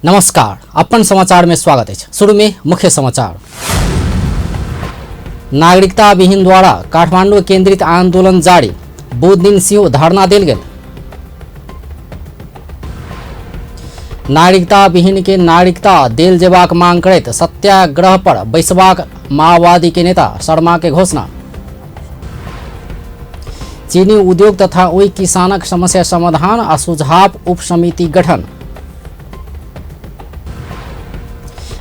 नमस्कार, अपन समाचार में स्वागत है। शुरू में मुख्य समाचार। नागरिकता विहीन द्वारा काठमाडौँ केन्द्रित आंदोलन जारी, बुध दिन सिंह धरना देल गेल। नागरिकता विहीन के नागरिकता देल जेबाक मांग करैत सत्याग्रह पर बैसबाक माओवादी के नेता शर्मा के घोषणा। चीनी उद्योग तथा ओई किसानक समस्या समाधान आ सुझाव उप समिति गठन।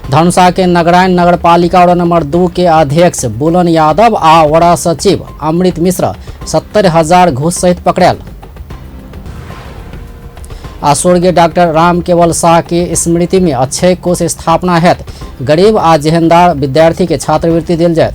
धनुषा के नगरायन नगरपालिका वड़ा नंबर 2 के अध्यक्ष बुलन यादव आ वड़ा सचिव अमृत मिश्र 70,000 घूस सहित पकड़ायल। आ स्वर्गीय डॉक्टर राम केवल शाह के स्मृति में अक्षय कोष स्थापना हेतु गरीब आ जेहनदार विद्यार्थी के छात्रवृत्ति दिल जायत।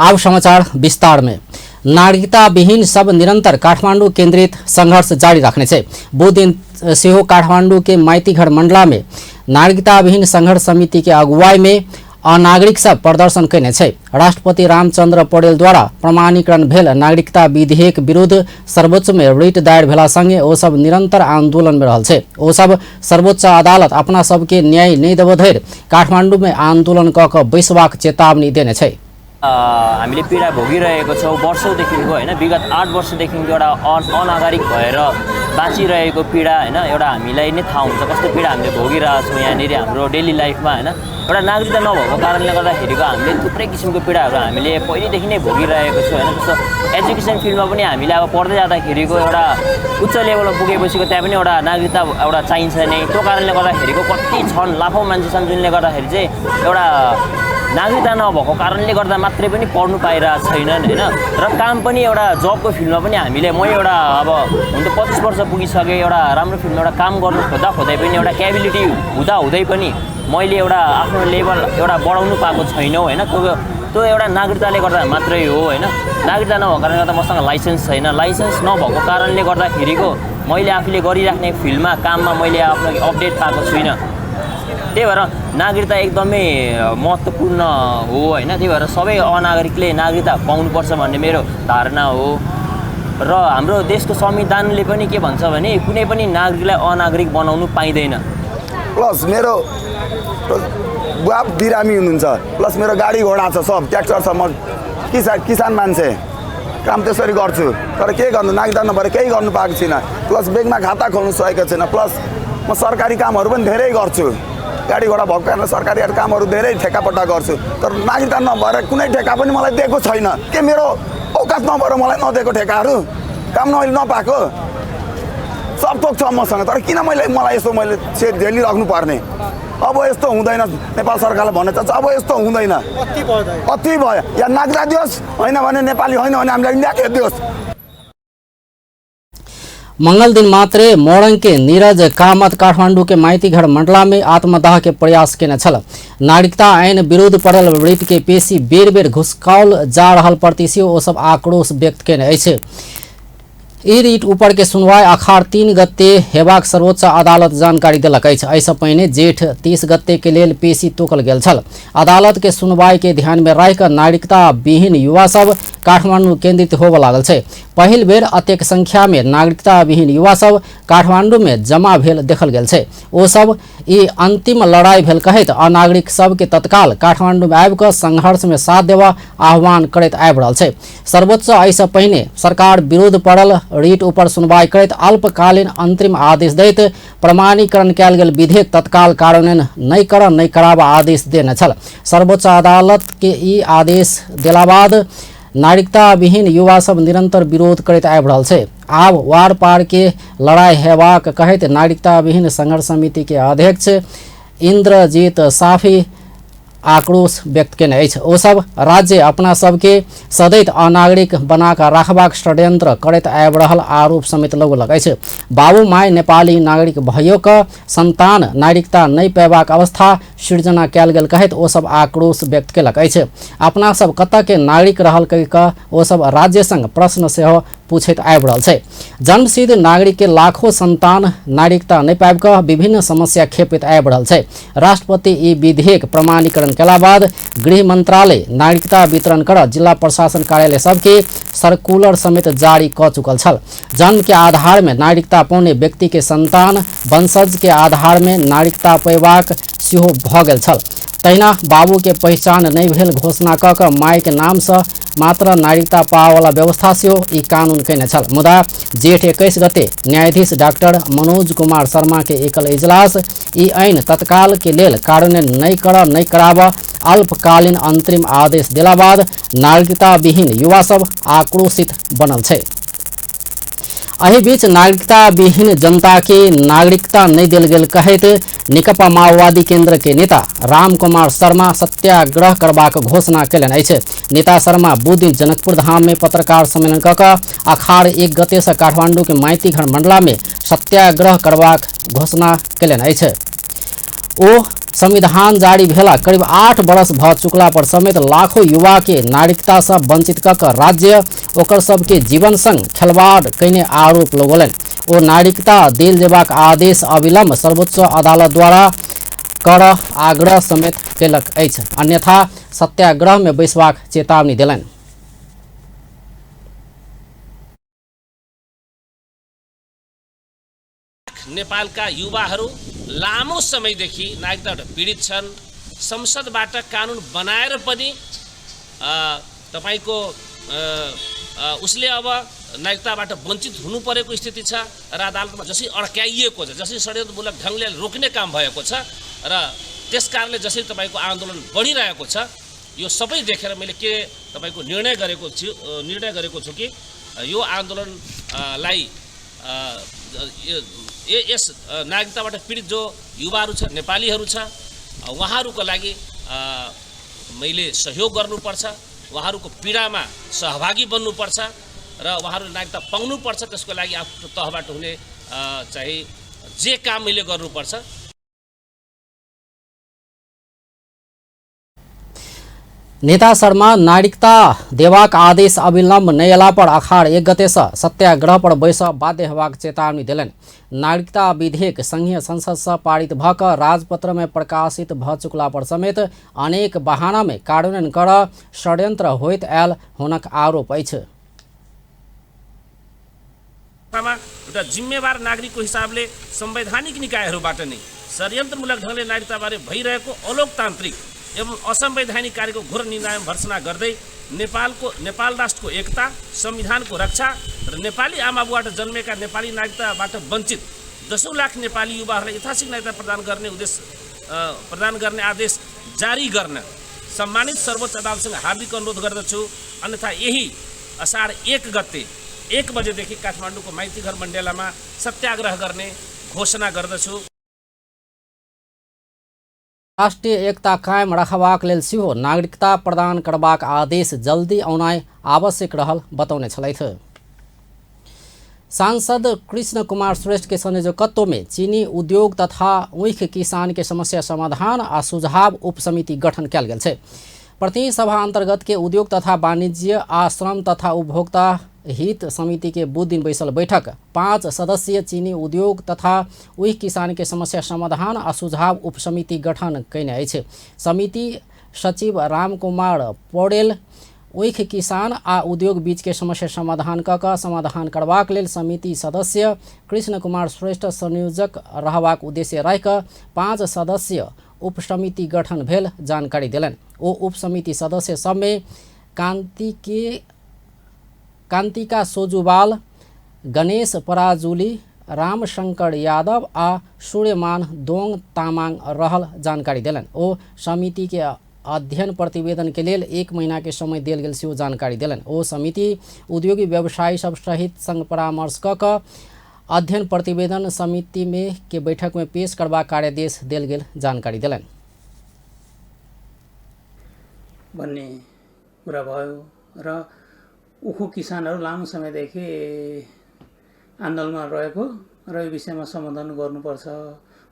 अब समाचार विस्तार में। नागरिकता विहीन सब निरंतर काठमाडौँ केंद्रित संघर्ष जारी रखने से बुध दिन सेहो काठमाडौँ के माइतीघर मंडला में नागरिकता विहीन संघर्ष समिति के अगुवाई में अनागरिक सब प्रदर्शन कैने छै। राष्ट्रपति रामचंद्र पौडेल द्वारा प्रमाणीकरण भेल नागरिकता विधेयक विरुद्ध सर्वोच्च में रिट दायर भेला संगे ओ सब निरंतर आंदोलन में रहल छै। ओ सब सर्वोच्च अदालत अपना सबके न्याय नहीं देबो धरि काठमाडौँ में आंदोलन क के बैसबाक चेतावनी देने छै। हामीले पीडा भोगिरहेको छौँ वर्षौँदेखिको होइन, विगत 8 वर्षदेखि एउटा अनागरिक भएर बाँचिरहेको पीडा होइन, एउटा हामीलाई नै थाहा हुन्छ कस्तो पीडा हामीले भोगिरहेको छौँ यहाँनिर हाम्रो डेली लाइफमा होइन। एउटा नागरिकता नभएको कारणले गर्दाखेरिको हामीले थुप्रै किसिमको पीडाहरू हामीले पहिलेदेखि नै भोगिरहेको छौँ होइन। जस्तो एजुकेसन फिल्डमा पनि हामीले अब पढ्दै जाँदाखेरिको एउटा उच्च लेभलमा पुगेपछिको त्यहाँ पनि एउटा नागरिकता एउटा चाहिन्छ नै। त्यो कारणले गर्दाखेरिको कति छन्, लाखौँ मान्छे छन् जुनले गर्दाखेरि चाहिँ एउटा नागरिकता नभएको कारणले गर्दा मात्रै पनि पढ्नु पाइरहेको छैनन् होइन। र काम पनि एउटा जबको फिल्डमा पनि हामीले म एउटा अब हुन त 25 वर्ष पुगिसकेँ, एउटा राम्रो फिल्डमा एउटा काम गर्नु खोज्दै पनि एउटा क्याबिलिटी हुँदै पनि मैले एउटा आफ्नो लेभल एउटा बढाउनु पाएको छैनौँ होइन। त्यो एउटा नागरिकताले गर्दा मात्रै हो होइन। नागरिकता नभएको कारणले गर्दा मसँग लाइसेन्स छैन। लाइसेन्स नभएको कारणले गर्दाखेरिको मैले आफूले गरिराख्ने फिल्डमा काममा मैले आफ्नो अपडेट पाएको छुइनँ। त्यही भएर नागरिकता एकदमै महत्त्वपूर्ण हो होइन। त्यही भएर सबै अनागरिकले नागरिकता पाउनुपर्छ भन्ने मेरो धारणा हो। र हाम्रो देशको संविधानले पनि के भन्छ भने कुनै पनि नागरिकलाई अनागरिक बनाउनु पाइँदैन। प्लस मेरो बुवा बिरामी हुनुहुन्छ, प्लस मेरो गाडी घोडा छ, सब ट्र्याक्टर छ, म किसान मान्छे, काम त्यसरी गर्छु। तर के गर्नु, नागरिकता नभएर केही गर्नु पाएको छैन। प्लस ब्याङ्कमा खाता खोल्नु सकेको छैन। प्लस म सरकारी कामहरू पनि धेरै गर्छु, गाडी घोडा भएको कारण सरकारी कामहरू धेरै ठेकापट्टा गर्छु। तर नागरिकता नभएर कुनै ठेका पनि मलाई दिएको छैन। के मेरो औकात नभएर मलाई नदिएको ठेकाहरू, काम मैले नपाएको सब थोक छ मसँग। तर किन मलाई यस्तो मैले झेलिराख्नु पर्ने? अब यस्तो हुँदैन। नेपाल सरकारले भन्ने चाहन्छ अब यस्तो हुँदैन। अति भयो। या नागरिकता दियोस्, होइन भने नेपाली होइन भने हामीलाई इन्डिया दियोस्। मंगल दिन मात्रे मोरंग के नीरज कामत काठमाडौँ के माइतीघर मंडला में आत्मदाह के प्रयास केने छल। नागरिकता ऐन विरुद्ध पड़ल रिट के पेशी बेर बेर घुसकाओल जा रहल प्रति से ओ सब आक्रोश व्यक्त केने अछि। ई रिट ऊपर के सुनवाई अखाड़ 3 गते हेबाक सर्वोच्च अदालत जानकारी देलक अछि। एहिसँ पहिने जेठ 30 गते के लेल पेशी तोकल गेल छल। अदालत के सुनवाई के ध्यान में राखि नागरिकता विहीन युवा सब काठमाडौँ केंद्रित होबऽ लागल छै। पहिल बेर अतेक संख्या में नागरिकता विहीन युवा सब काठमाडौँ में जमा भेल देखल गेल छै। ओ सब ई अंतिम लड़ाई भेल कहैत अनागरिक सब के तत्काल काठमाडौँ में आबि कऽ संघर्ष में साथ देवा आह्वान करैत आबि रहल छै। सर्वोच्च एहिसँ पहिने सरकार विरुद्ध पड़ल रिट ऊपर सुनवाई करैत अल्पकालीन अंतरिम आदेश दैत प्रमाणीकरण कयल गेल विधेयक तत्काल कार्यान्वयन नहि कराबा आदेश देने छल। सर्वोच्च अदालत के ई आदेश देला बाद नागरिकता विहीन युवा सब निरंतर विरोध करैत आबि रहल छै। आब वार पार के लड़ाई हेबाक कहैत नागरिकता विहीन संघर्ष समिति के अध्यक्ष इंद्रजीत साफी आक्रोश व्यक्त केने अछि। ओ सब राज्य अपना सबके सदैत अनागरिक बना कऽ राखबाक षड्यंत्र करैत आबि रहल आरोप समेत लगौलक अछि। बाबू माय नेपाली नागरिक भयो कऽ संतान नागरिकता नहि पेबाक अवस्था सृजना कयल गेल कहैत ओ सब आक्रोश व्यक्त केलक अछि। अपना सब कतऽ के नागरिक रहल कहि कऽ ओ सब राज्य संग प्रश्न सेहो पूछैत आबि रहल छै। जन्मसिद्ध नागरिक के लाखों संतान नागरिकता नहीं पाबि कऽ विभिन्न समस्या खेपैत आबि रहल छै। राष्ट्रपति ई विधेयक प्रमाणीकरण केला बाद गृह मंत्रालय नागरिकता वितरण कर जिला प्रशासन कार्यालय सबके सर्कुलर समेत जारी क चुकल छल। जन्म के आधार में नागरिकता पाउने व्यक्ति के संतान वंशज के आधार में नागरिकता पयबाक सेहो भ गेल छल। तहिना बाबू के पहचान नहीं भेल घोषणा क के माय के नाम से मात्र नागरिकता पावला व्यवस्था सेहो ई कानून कयने छल। मुदा जेठ 21 गते न्यायाधीश डॉक्टर मनोज कुमार शर्मा के एकल इजलास ई ऐन तत्काल के लेल कार्यान्वयन नहीं कराब अल्पकालीन अंतरिम आदेश देला बाद नागरिकता विहीन युवा सब आक्रोशित बनल छै। एहि बीच नागरिकता विहीन जनता के नागरिकता नहीं देल गेल कहैत नेकपा माओवादी केंद्र के नेता राम कुमार शर्मा सत्याग्रह करबाक घोषणा कयलनि अछि। नेता शर्मा बुध दिन जनकपुर धाम में पत्रकार सम्मेलन कऽ कऽ अखाड़ 1 गते से काठमांडू के माइतीघर मंडला में सत्याग्रह करबाक घोषणा कयलनि अछि। ओ संविधान जारी भेला करीब 8 बरस भ चुकला पर समेत लाखों युवा के नागरिकता से वंचित क के राज्य ओकर सबके जीवन संग खिलवाड़ कयने आरोप लगौलनि। ओ नागरिकता देल जेबाक आदेश अविलंब सर्वोच्च अदालत द्वारा कर आग्रह समेत केलक अछि, अन्यथा सत्याग्रह में बैसबाक चेतावनी देलनि। नेपालका युवाहरू लामो समयदेखि नागरिकताबाट पीडित छन्। संसदबाट कानुन बनाएर पनि तपाईको उसले अब नागरिकताबाट वञ्चित हुनु परेको स्थिति छ र अदालतमा जसरी अड्काइएको छ, जसरी षड्यन्त्रमूलक ढङ्गले रोक्ने काम भएको छ र त्यसकारणले जसरी तपाईको आन्दोलन बढिरहेको छ, यो सबै देखेर मैले के तपाईको निर्णय गरेको छु कि यो आन्दोलनलाई यस नागरिकताबाट पीडित जो युवाहरू छ, नेपालीहरू छ, उहाँहरूको लागि मैले सहयोग गर्नुपर्छ, उहाँहरूको पीडामा सहभागी बन्नुपर्छ र उहाँहरूले नागरिकता पाउनुपर्छ। त्यसको लागि आफ्नो तहबाट हुने चाहिँ जे काम मैले गर्नुपर्छ। नेता शर्मा नागरिकता देवाक आदेश अविलंब नहीं अयला पर अखाड़ 1 गते से सत्याग्रह पर बैस बाध्य हेबाक चेतावनी देलनि। नागरिकता विधेयक संघीय संसद से पारित भ क राजपत्र में प्रकाशित भ चुकला पर समेत अनेक बहाना में कार्यान्वयन कर षड्यंत्र होइत आयल हुनक आरोप अछि। एउटा जिम्मेवार नागरिकको हिसाबले संवैधानिक निकायहरूबाट नै षड्यन्त्रमूलक ढङ्गले नागरिकताबारे भइरहेको अलोकतान्त्रिक एवं असंवैधानिक कार्यको घोर निन्दा एवं भर्त्सना गर्दै नेपाल राष्ट्रको एकता, संविधानको रक्षा र नेपाली आमाबुबाट जन्मेका नेपाली नागरिकताबाट वञ्चित 10 लाख नेपाली युवाहरूलाई यथाशीघ्र नागरिकता प्रदान गर्ने आदेश जारी गर्न सम्मानित सर्वोच्च अदालतसँग हार्दिक अनुरोध गर्दछु। अन्यथा यही असार 1 गते 1 बजेदेखि काठमाडौँको माइतीघर मण्डेलामा सत्याग्रह गर्ने घोषणा गर्दछु। राष्ट्रीय एकता कायम रखबाक लेल सेहो नागरिकता प्रदान करबाक आदेश जल्दी आउनाइ आवश्यक रहल बतौने छलथि। सांसद कृष्ण कुमार श्रेष्ठ के संयोजकत्व में चीनी उद्योग तथा ऊख किसान के समस्या समाधान आ सुझाव उप समिति गठन कयल गेल छै। प्रतिनिधि सभा अंतर्गत के उद्योग तथा वाणिज्य आ श्रम तथा उपभोक्ता हित समिति के बुध दिन बैसल बैठक 5 सदस्यीय चीनी उद्योग तथा ऊख किसान के समस्या समाधान आ सुझाव उप समिति गठन कयने अछि। समिति सचिव राम कुमार पौडेल ऊख किसान आ उद्योग बीच के समस्या समाधान समाधान करबाक लेल समिति सदस्य कृष्ण कुमार श्रेष्ठ संयोजक रहबाक उद्देश्य राखि कऽ 5 सदस्यीय उप समिति गठन भेल जानकारी देलनि। ओ उप समिति सदस्य सब में कांतिका सोजुवाल, गणेश पराजुली, रामशंकर यादव आ सूर्यमान दोंग तामाङ रहल जानकारी देलनि। ओ समिति के अध्ययन प्रतिवेदन के लेल 1 महीना के समय देल गेल सेहो जानकारी देलनि। ओ समिति उद्योगी व्यवसायी सब सहित संग परामर्श क के अध्ययन प्रतिवेदन समिति में के बैठक में पेश करबा कार्यादेश देल गेल जानकारी देलनि। भन्ने कुरा भयो र उखु किसानहरू लामो समयदेखि आन्दोलनमा रहेको र यो विषयमा समाधान गर्नुपर्छ।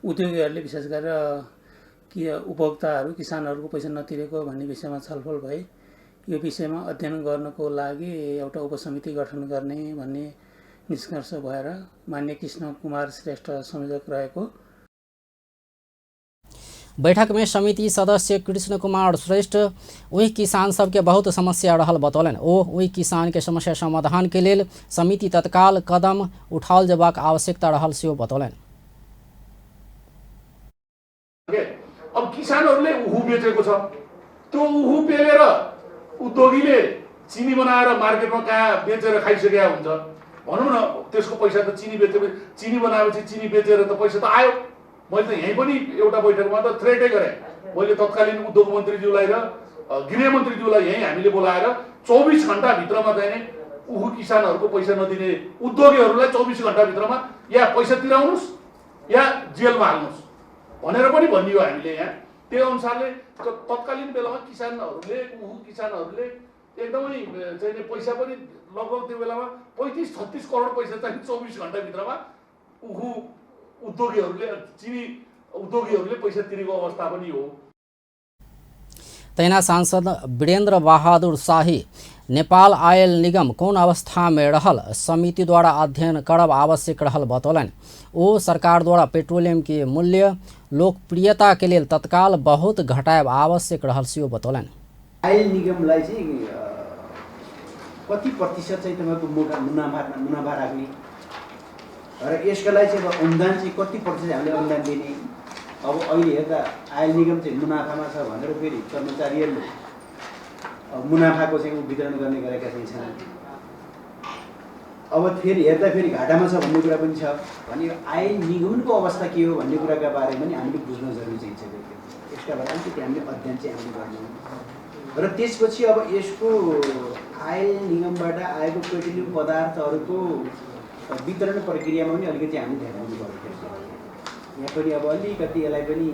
उद्योगीहरूले विशेष गरेर कि उपभोक्ताहरू किसानहरूको पैसा नतिरेको भन्ने विषयमा छलफल भए यो विषयमा अध्ययन गर्नको लागि एउटा उपसमिति गठन गर्ने भन्ने निष्कर्ष भएर मान्य कृष्ण कुमार श्रेष्ठ संयोजक रहेको। बैठक में समिति सदस्य कृष्ण कुमार श्रेष्ठ वही किसान सबके बहुत समस्या रहल बतौलन। वही किसान के समस्या समाधान के लिए समिति तत्काल कदम उठाल जबाक आवश्यकता रहल सेहो बतौलन। अब किसानहरूले उहु बेचेको छ, त्यो उहु पेलेर उद्योगीले चिनी बनाएर मार्केटमा कहाँ बेचेर खाइसकेका हुन्छ। भनौँ न त्यसको पैसा त चिनी बनाएपछि चिनी बेचेर त पैसा त आयो। मैले त यहीँ पनि एउटा बैठकमा त थ्रेटै गरेँ। मैले तत्कालीन उद्योग मन्त्रीज्यूलाई र गृहमन्त्रीज्यूलाई यहीँ हामीले बोलाएर 24 घण्टाभित्रमा चाहिँ उहु किसानहरूको पैसा नदिने उद्योगीहरूलाई 24 घण्टाभित्रमा या पैसा तिराउनुहोस् या जेलमा हाल्नुहोस् भनेर पनि भनियो हामीले यहाँ। त्यो अनुसारले तत्कालीन बेलामा किसानहरूले एकदमै चाहिँ पैसा पनि लगभग त्यो बेलामा 35-36 करोड पैसा चाहिँ 24 घण्टाभित्रमा उहु चिनी उद्योगीहरूले पैसा तिरेको अवस्था पनि हो। तैना सांसद वीरेंद्र बहादुर शाही नेपाल आयल निगम कौन अवस्था में रहल समिति द्वारा अध्ययन करब आवश्यक रहल बतौलन। वो सरकार द्वारा पेट्रोलियम के मूल्य लोकप्रियता के लिए तत्काल बहुत घटाएब आवश्यक रहल सेहो बतौलन। आयल निगमलाई चाहिँ कति प्रतिशत चाहिँ तपाईको मुनाफा राख्ने र यसका लागि चाहिँ अनुदान चाहिँ कति प्रतिशत हामीले अनुदान दिने। अब अहिले हेर्दा आयल निगम चाहिँ मुनाफामा छ भनेर फेरि कर्मचारीहरूले मुनाफाको चाहिँ वितरण गर्ने गरेका चाहिँ छन्। अब फेरि हेर्दा फेरि घाटामा छ भन्ने कुरा पनि छ भने आयल निगमको अवस्था के हो भन्ने कुराका बारेमा पनि हामीले बुझ्न जरुरी चाहिँ छ। यसका बारेमा अलिकति हामीले अध्ययन चाहिँ हामीले गर्नु र त्यसपछि अब यसको आयल निगमबाट आएको पेट्रोलियम पदार्थहरूको वितरण प्रक्रियामा पनि अलिकति हामी ध्यान दिनुपर्छ। यहाँ पनि अब अलिकति यसलाई पनि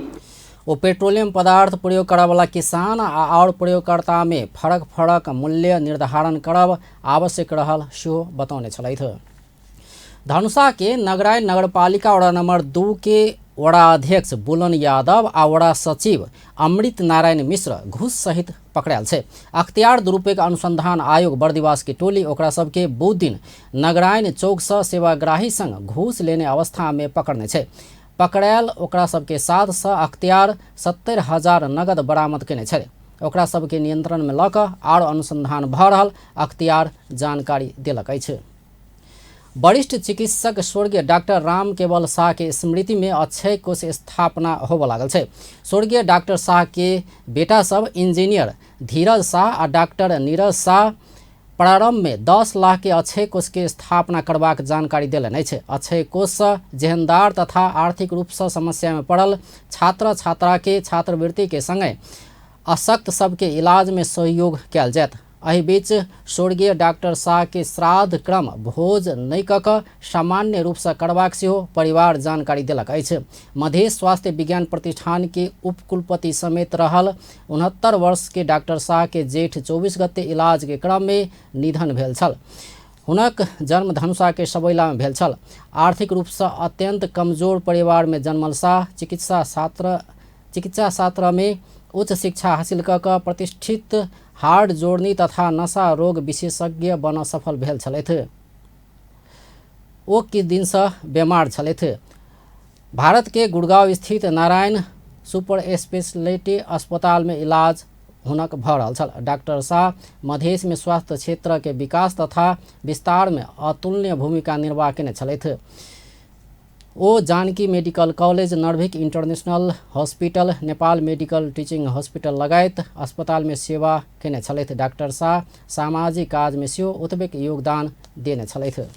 वो पेट्रोलियम पदार्थ प्रयोग करने वाला किसान और प्रयोगकर्ता में फरक मूल्य निर्धारण करब आवश्यक रहल सेहो बतौने छलैथ। धनुषा के नगरायन नगरपालिका वडा नंबर 2 के वडा अध्यक्ष बुलन यादव आ वडा सचिव अमृत नारायण मिश्र घूस सहित पकड़ायल छे। अख्तियार दुरुपयोग अनुसंधान आयोग बर्दिवास की टोली ओकरा सबके बुध दिन नगरायन चौक से सेवाग्राही संग घूस लेने अवस्था में पकड़ने छे। पकड़ायल ओकरा सबके साथ अख्तियार 70,000 नगद बरामद केने छे। ओकरा सबके नियंत्रण में लऽ कऽ आर अनुसंधान भऽ रहल अख्तियार जानकारी देलक अछि। वरिष्ठ चिकित्सक स्वर्गीय डॉक्टर राम केवल शाह के स्मृति में अक्षय कोष स्थापना होबऽ लागल छै। स्वर्गीय डॉक्टर शाह के बेटा सब इंजीनियर धीरज शाह आ डॉक्टर नीरज शाह प्रारंभ में 10 लाख के अक्षय कोष के स्थापना करबाक जानकारी देलनि अछि। अक्षय कोष जेहनदार तथा आर्थिक रूप से समस्या में पड़ल छात्र छात्रा के छात्रवृत्ति के संगे अशक्त सबके इलाज में सहयोग कयल जायत। एहि बीच स्वर्गीय डॉक्टर शाह के श्राद्ध क्रम भोज नहि कऽ कऽ सामान्य रूप से करबाक सेहो परिवार जानकारी देलक अछि। मध्य स्वास्थ्य विज्ञान प्रतिष्ठान के उपकुलपति समेत रहल 69 वर्ष के डॉक्टर शाह के जेठ 24 गते इलाज के क्रम में निधन भेल छल। हुनक जन्म धनुषा के सबैला में भेल छल। आर्थिक रूप से अत्यंत कमजोर परिवार में जन्मल शाह चिकित्सा शास्त्र में उच्च शिक्षा हासिल कऽ कऽ प्रतिष्ठित हार्ट जोड़नी तथा नशा रोग विशेषज्ञ बन सफल भेल छलथि। ओ किछु दिन से बीमार छलथि। भारत के गुड़गांव स्थित नारायण सुपर स्पेशलिटी अस्पताल में इलाज हुनक भऽ रहल छल। डॉक्टर शाह मधेश में स्वास्थ्य क्षेत्र के विकास तथा विस्तार में अतुलनीय भूमिका निर्वाह केने छलथि। ओ जानकी मेडिकल कॉलेज, नर्भिक international hospital, Nepal medical teaching hospital लगायत अस्पताल में सेवा केने छलथि। डॉक्टर शाह सामाजिक काज में सेहो उत्कृष्ट योगदान देने छलथि।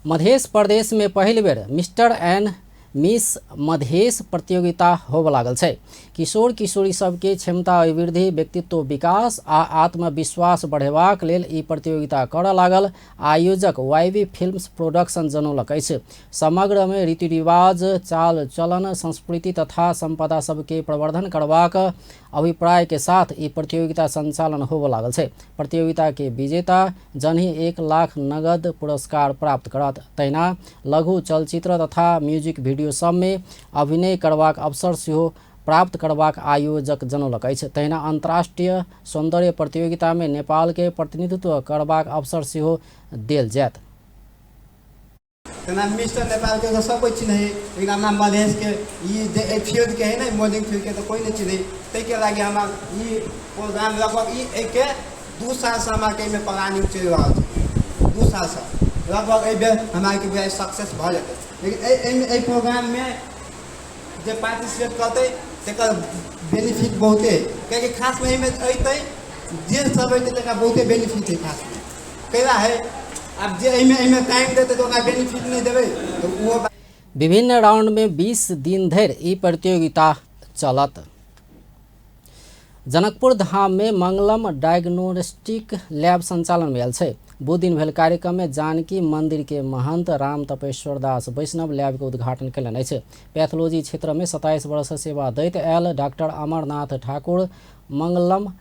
मध्य प्रदेश में पहली बेर मिस्टर एंड मिस मधेश प्रतियोगिता होबऽ लागल छै। किशोर किशोरी सबके क्षमता अभिवृद्धि, व्यक्तित्व विकास आ आत्मविश्वास बढ़ेबाक लेल ई प्रतियोगिता करऽ लागल आयोजक वाईवी फिल्म्स प्रोडक्शन जनौलक अछि। समग्र में रीति रिवाज, चाल चलन, संस्कृति तथा संपदा सबके प्रवर्धन करबाक अभिप्राय के साथ ई प्रतियोगिता संचालन होबऽ लागल छै। प्रतियोगिता के विजेता जनहि 1 लाख नगद पुरस्कार प्राप्त करत। तहिना लघु चलचित्र तथा म्यूजिक वीडियो सब में अभिनय करबाक अवसर सेहो प्राप्त करबाक आयोजक जनौलक अछि। तहिना अंतर्राष्ट्रीय सौंदर्य प्रतियोगिता में नेपाल के प्रतिनिधित्व करबाक अवसर सेहो देल जायत। मिस्टर नेपाल के तो सब कोई चिन्हे, लेकिन हमरा मधेश के ये फील्ड के है ना, मॉडलिंग फील्ड के तो कोई नहीं चिन्हे। तै के लागे हम ये प्रोग्राम लगभग एक 2 साल से हमारे में प्लानिंग चल रहा है। 2 साल से लगभग हमारे के सक्सेस भ जाते। लेकिन प्रोग्राम में जो पार्टिसिपेट करते तक बेनिफिट बहुते है, क्योंकि खास में अतै जे सब अतै बहुते बेनिफिट है। खास में कैला है अब जे टाइम देते तो बेनिफिट नहीं देवे तो वो। विभिन्न राउंड में 20 दिन धरि ई प्रतियोगिता चलत। जनकपुर धाम में मंगलम डायग्नोस्टिक लैब संचालन भेल छै। बुध दिन भेल कार्यक्रम में जानकी मंदिर के महंत राम तपेश्वर दास वैष्णव लैब के उद्घाटन कयलनि अछि। पैथोलॉजी क्षेत्र में 27 वर्ष सेवा दैत आयल डॉक्टर अमरनाथ ठाकुर मंगलम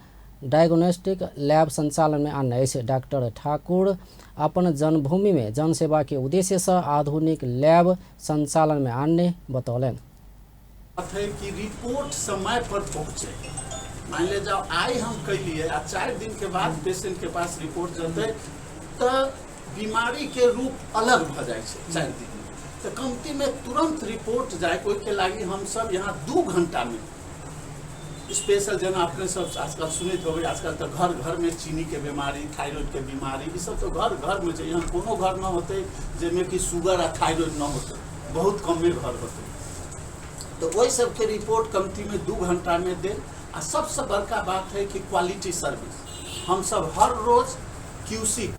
डायग्नोस्टिक लैब संचालन में आनने अछि। डॉक्टर ठाकुर अपन जन्मभूमि में जनसेवा के उद्देश्य से आधुनिक लैब संचालन में आनने बतौलन। कि रिपोर्ट समय पर पहुँचे, मान ले जाओ आई हम कैलिए आ 4 दिन के बाद पेशेंट के पास रिपोर्ट जते तो बीमारी के रूप अलग भ जाए 4 दिन में, तो कमती में तुरंत रिपोर्ट जाए। कोई के लागी हम सब यहाँ 2 घंटा में स्पेशल जना अपने सब आजकल सुनित हो गई। आजकल तो घर घर में चीनी के बीमारी, थायराइड के बीमारी, ये सब तो घर घर में चाहिए। यहाँ कोनो घर न होते जिसमें कि शुगर और थायराइड न होते, बहुत कम में घर होते। तो वही सब के रिपोर्ट कमती में 2 घंटा में दे। और सबसे बड़का बात है कि क्वालिटी सर्विस हम सब हर रोज QC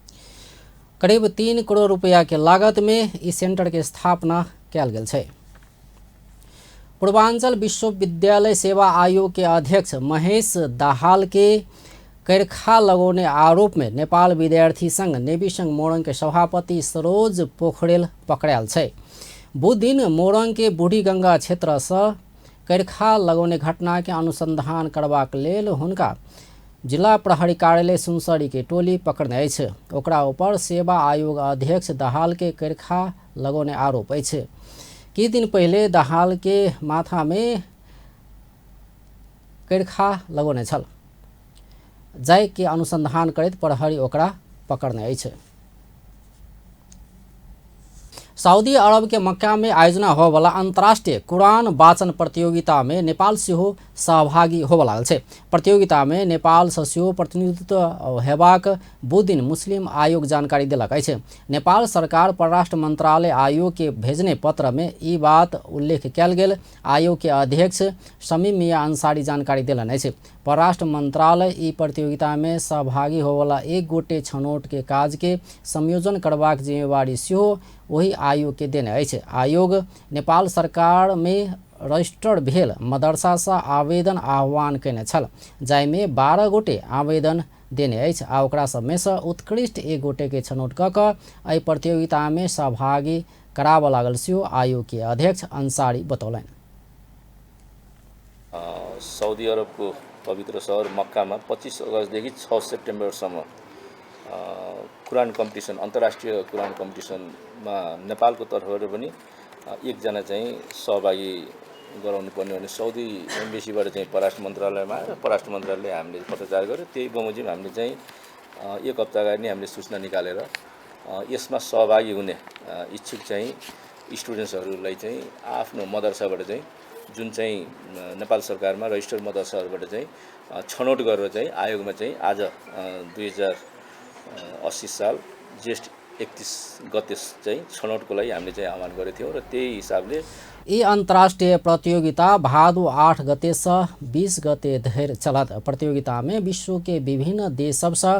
करीब 3 करोड़ रुपया के लागत में इस सेंटर के स्थापना कयल गेल छै। पूर्वांचल विश्वविद्यालय सेवा आयोग के अध्यक्ष महेश दाहाल के करखा लगौने आरोप में नेपाल विद्यार्थी संघ नेवी संघ मोरङ के सभापति सरोज पोखरेल पकड़ायल छै। बुध दिन मोरङ के बूढ़ी गंगा क्षेत्र से करखा लगौने घटना के अनुसंधान करबाक लेल हुनका जिला प्रहरी कार्यालय सुनसरी के टोली पकड़ने अछि। ओकरा ऊपर सेवा आयोग अध्यक्ष दाहाल के करखा लगौने आरोप अछि। किछ दिन पहले दाहाल के माथा में करखा लगौने छल, जाय के अनुसंधान करैत प्रहरी ओकरा पकड़ने अछि। सऊदी अरब के मक्का में आयोजना होवला अंतर्राष्ट्रीय कुरान वाचन प्रतियोगिता में नेपाल सेहो सहभागी होवला छै। प्रतियोगिता में नेपाल से सेहो प्रतिनिधित्व हेबाक बुध दिन मुस्लिम आयोग जानकारी देलक अछि। नेपाल सरकार परराष्ट्र मंत्रालय आयोग के भेजने पत्र में ई बात उल्लेख कयल गेल। आयोग के अध्यक्ष शमीम मिया अंसारी जानकारी देलन अछि। परराष्ट्र मंत्रालय ई प्रतियोगिता में सहभागी होवला 1 गोटे छनौट के काज के संयोजन करबाक जिम्मेवारी सेहो वही आयोग के देने अछि। आयोग नेपाल सरकार में रजिस्टर्ड भेल मदरसा से आवेदन आह्वान कयने छल, जाय में 12 गोटे आवेदन देने अछि आ ओकरा सब में से उत्कृष्ट 1 गोटे के छनौट कऽ कऽ एहि प्रतियोगिता में सहभागी कराबऽ लागल सेहो आयोग के अध्यक्ष अंसारी बतौलनि। सऊदी अरब को पवित्र शहर मक्का में 25 अगस्तदेखि 6 सेप्टेम्बरसम्म कुरान कम्पिटिसन, अन्तर्राष्ट्रिय कुरान कम्पिटिसनमा नेपालको तर्फबाट पनि 1 जना चाहिँ सहभागी गराउनु पर्ने भने सऊदी एम्बेसीबाट चाहिँ परराष्ट्र मन्त्रालयमा आएर परराष्ट्र मन्त्रालयले हामीले पत्रचार गर्यो। त्यही बमोजिम हामीले चाहिँ 1 हप्ता अगाडि नै हामीले सूचना निकालेर यसमा सहभागी हुने इच्छुक चाहिँ स्टुडेन्ट्सहरूलाई चाहिँ आफ्नो मदरसाबाट चाहिँ जुन चाहिँ नेपाल सरकारमा रजिस्टर्ड मदरसाहरूबाट चाहिँ छनौट गरेर चाहिँ आयोगमा चाहिँ आज 2080 साल जेष्ठ 31 गते चाहिँ छनौटको लागि हामीले चाहिँ आह्वान गरेको थियौँ र त्यही हिसाबले यी अंतर्राष्ट्रीय प्रतियोगिता भादो 8 गते से 20 गते धरि चलत। प्रतियोगिता में विश्व के विभिन्न देश सब से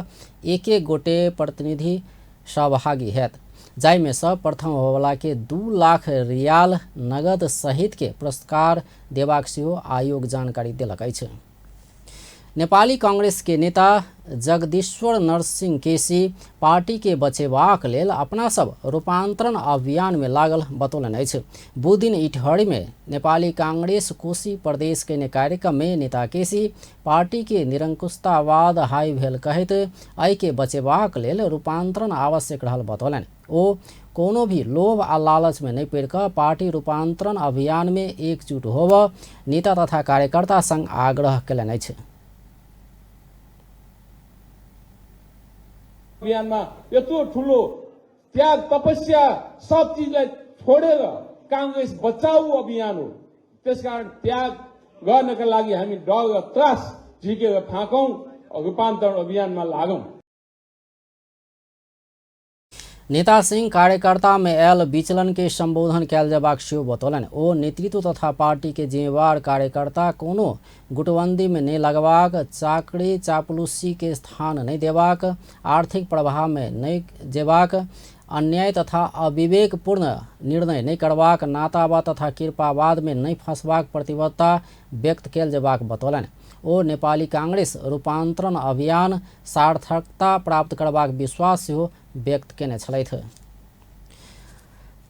1-1 गोटे प्रतिनिधि सहभागी हैत, जाय में से प्रथम होवला के 2 लाख रियाल नगद सहित के पुरस्कार देबाक सेहो आयोग जानकारी देलक अछि। नेपाली कांग्रेस के नेता जगदीश्वर नरसिंह केसी पार्टी के बचेबाक लेल अपना सब रूपांतरण अभियान में लागल बतौलनि अछि। बुध दिन इटहरी में नेपाली कांग्रेस कोशी प्रदेश के कार्यक्रम में नेता केसी पार्टी के निरंकुशतावाद हाई भेल कहैत एहि के बचेबाक लेल रूपांतरण आवश्यक रहल बतौलनि। ओ कोनो भी लोभ आ लालच में नहीं पड़ कऽ पार्टी रूपांतरण अभियान में एकजुट होब नेता तथा कार्यकर्ता संग आग्रह कयलनि अछि। अभियानमा यत्रो ठुलो त्याग तपस्या सब चीजलाई छोडेर कांग्रेस बचाऊ अभियान हो। त्यसकारण त्याग गर्नका लागि हामी डग त्रास झिकेर फाकौं, रूपान्तरण अभियानमा लागौं। नेता सिंह कार्यकर्ता में आयल विचलन के संबोधन कयल जयबाक सेहो बतौलनि। ओ नेतृत्व तथा पार्टी के जिम्मेवार कार्यकर्ता कोनो गुटबंदी में नहीं लगबाक, चाकरी चापलूसी के स्थान नहीं देबाक, आर्थिक प्रभाव में नहीं जेबाक, अन्याय तथा अविवेकपूर्ण निर्णय नहीं करबाक, नातावाद तथा कृपावाद में नहीं फंसबाक प्रतिबद्धता व्यक्त कयल जयबाक बतौलनि। ओ नेपाली कांग्रेस रूपांतरण अभियान सार्थकता प्राप्त करबाक विश्वास सेहो व्यक्त केने छलथि।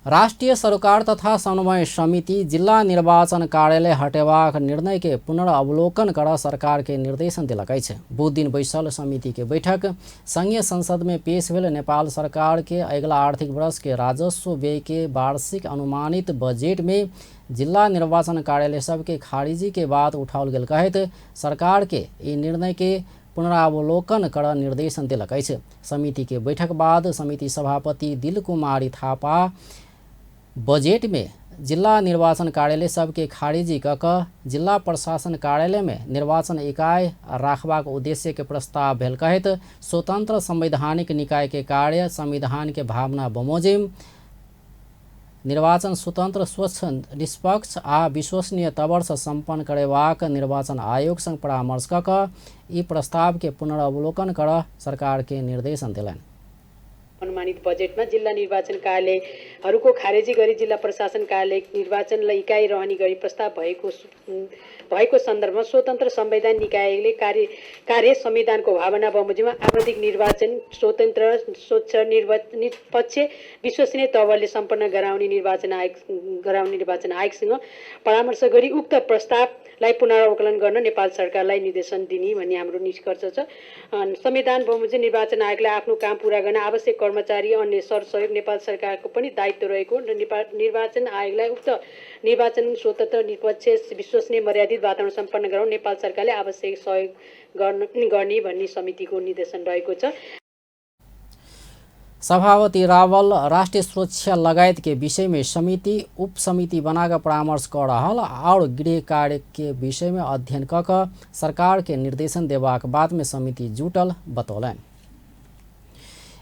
राष्ट्रीय सरोकार तथा समन्वय समिति जिला निर्वाचन कार्यालय हटेबाक निर्णय के पुनर्अवलोकन कर सरकार के निर्देशन दिलक अछि। बुध दिन बैसल समिति के बैठक संघीय संसद में पेश भेल नेपाल सरकार के अगिला आर्थिक वर्ष के राजस्व व्यय के वार्षिक अनुमानित बजेट में जिला निर्वाचन कार्यालय सबके खारिजी के बाद उठाओल गेल कहैत सरकार के ई निर्णय के पुनरावलोकन कर निर्देशन दिलक अछि। समिति के बैठक बाद समिति सभापति दिल कुमारी थापा बजेट में जिला निर्वाचन कार्यालय सबके खारिजी कऽ जिला प्रशासन कार्यालय में निर्वाचन इकाई राखबाक उद्देश्य के प्रस्ताव भेल कहैत स्वतंत्र संवैधानिक निकाय के कार्य संविधान के भावना बमोजिम निर्वाचन स्वतंत्र स्वच्छ निष्पक्ष आ विश्वसनीय तवर संपन्न करेबाक निर्वाचन आयोग संग परामर्श कऽ ई प्रस्ताव के पुनर्अवलोकन कर सरकार के निर्देशन दिलनि। अनुमानित बजेटमा जिल्ला निर्वाचन कार्यालयहरूको खारेजी गरी जिल्ला प्रशासन कार्यालय निर्वाचनलाई इकाइ रहने गरी प्रस्ताव भएको सन्दर्भमा स्वतन्त्र संवैधानिक निकायले कार्य संविधानको भावना बमोजिममा आवधिक निर्वाचन स्वतन्त्र स्वच्छ निष्पक्ष विश्वसनीय तवरले सम्पन्न गराउने निर्वाचन आयोगसँग परामर्श गरी उक्त प्रस्तावलाई पुनरावलोकन गर्न नेपाल सरकारलाई निर्देशन दिने भन्ने हाम्रो निष्कर्ष छ। संविधान बमोजिम निर्वाचन आयोगलाई आफ्नो काम पूरा गर्न आवश्यक कर्मचारी अन्य सरसहयोग नेपाल सरकारको पनि दायित्व रहेको र निर्वाचन आयोगलाई उक्त निर्वाचन स्वतन्त्र निष्पक्ष विश्वसनीय मर्यादित वातावरण सम्पन्न गराउन नेपाल सरकारले आवश्यक सहयोग गर्ने भन्ने समितिको निर्देशन रहेको छ। सभापति रावल राष्ट्रीय सुरक्षा लगायत के विषय में समिति उप समिति बनाकर परामर्श कर रहल और गृह कार्य के विषय में अध्ययन कऽ सरकार के निर्देशन देबाक बाद में समिति जुटल बतौलनि।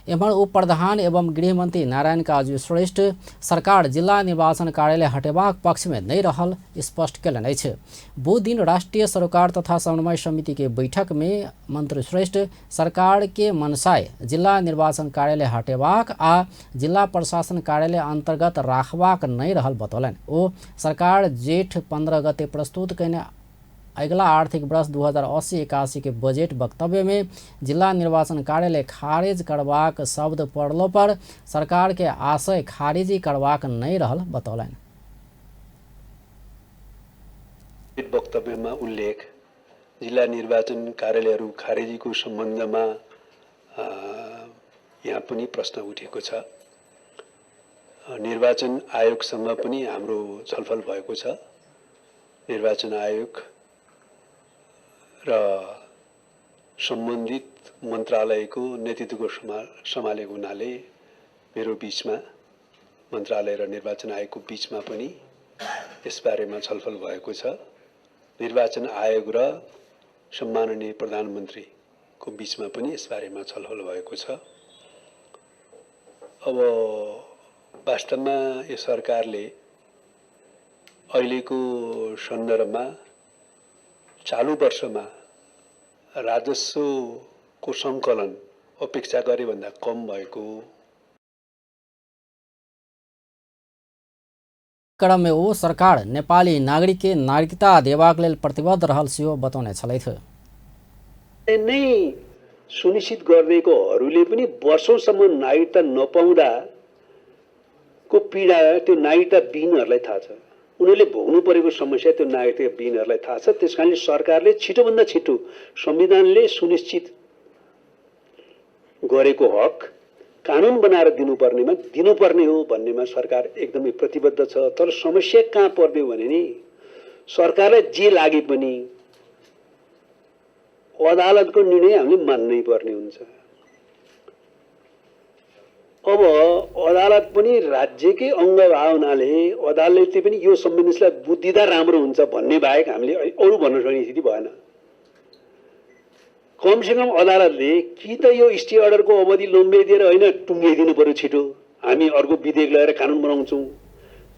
एम्हर उप प्रधान एवं गृह मंत्री नारायण काजी श्रेष्ठ सरकार जिला निर्वाचन कार्यालय हटेबाक पक्ष में नहीं रहल स्पष्ट कयलनि अछि। बुध दिन राष्ट्रीय सरोकार तथा समन्वय समिति के बैठक में मंत्री श्रेष्ठ सरकार के मनसाय जिला निर्वाचन कार्यालय हटेबाक आ जिला प्रशासन कार्यालय अंतर्गत राखबाक नहीं रहल बतौलनि। ओ सरकार जेठ 15 गते प्रस्तुत कयने अगला आर्थिक वर्ष 2080-81 के बजेट वक्तव्य में जिला निर्वाचन कार्यालय खारिज करबाक शब्द पड़लो पर सरकार के आशय खारिजी करबाक नहीं रहल बतौलनि। वक्तव्यमा उल्लेख जिला निर्वाचन कार्यालयहरू खारेजीको सम्बन्धमा यहाँ पनि प्रश्न उठेको छ। निर्वाचन आयोगसँग पनि हाम्रो छलफल भएको छ। निर्वाचन आयोग र सम्बन्धित मन्त्रालयको नेतृत्वको सम्हालेको हुनाले मेरो बीचमा मन्त्रालय र निर्वाचन आयोगको बीचमा पनि यसबारेमा छलफल भएको छ। निर्वाचन आयोग र सम्माननीय प्रधानमन्त्रीको बीचमा पनि यसबारेमा छलफल भएको छ। अब वास्तवमा यो सरकारले अहिलेको सन्दर्भमा चालू वर्षमा राजस्वको सङ्कलन अपेक्षा गरे भन्दा कम भएको क्रम में वो सरकार नेपाली नागरिक के नागरिकता देबाक लेल प्रतिबद्ध रहल सेहो बतौने छलथि। नै सुनिश्चित गर्नेकोहरूले पनि वर्षौंसम्म नागरिकता नपाउँदाको पीडा त्यो नागरिकता विहीनहरूलाई थाहा छ। उनीहरूले भोग्नु परेको समस्या त्यो नागरिकता विहीनहरूलाई थाहा छ। त्यसकारणले सरकारले छिटोभन्दा छिटो संविधानले सुनिश्चित गरेको हक कानुन बनाएर दिनुपर्ने हो भन्नेमा सरकार एकदमै प्रतिबद्ध छ। तर समस्या कहाँ पर्दियो भने नि सरकारलाई जे लागे पनि अदालतको निर्णय हामीले मान्नै पर्ने हुन्छ। अब अदालत पनि राज्यकै अङ्ग हुनाले अदालतले पनि यो संवेदनशील बुद्धिदा राम्रो हुन्छ भन्ने बाहेक हामीले अरू भन्न सक्ने स्थिति भएन। कमसेकम अदालतले कि त यो स्टे अर्डरको अवधि लम्ब्याइदिएर होइन टुङ्ग्याइदिनु पर्यो छिटो, हामी अर्को विधेयक ल्याएर कानुन बनाउँछौँ,